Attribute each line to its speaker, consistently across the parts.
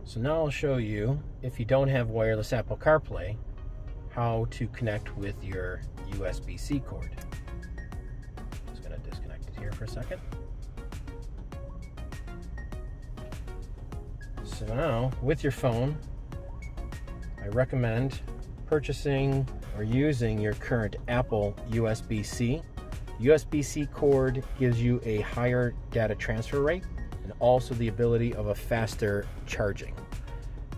Speaker 1: So now I'll show you, if you don't have wireless Apple CarPlay, how to connect with your USB-C cord. Just going to disconnect it here for a second. So now, with your phone, I recommend purchasing or using your current Apple USB-C. USB-C cord gives you a higher data transfer rate and also the ability of a faster charging.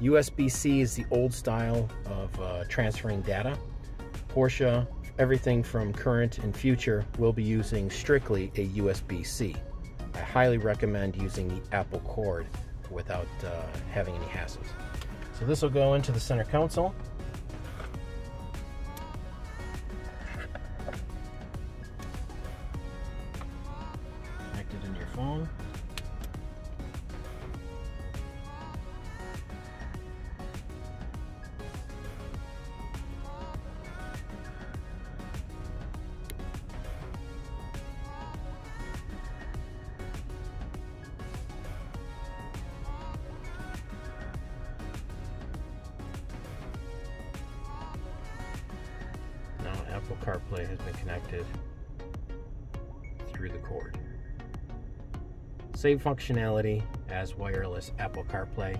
Speaker 1: USB-C is the old style of transferring data. Porsche, everything from current and future, will be using strictly a USB-C. I highly recommend using the Apple cord without having any hassles. So this will go into the center console. Connect it into your phone. Apple CarPlay has been connected through the cord. Same functionality as wireless Apple CarPlay,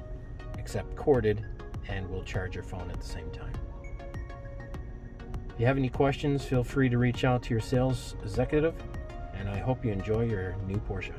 Speaker 1: except corded, and will charge your phone at the same time. If you have any questions, feel free to reach out to your sales executive, and I hope you enjoy your new Porsche.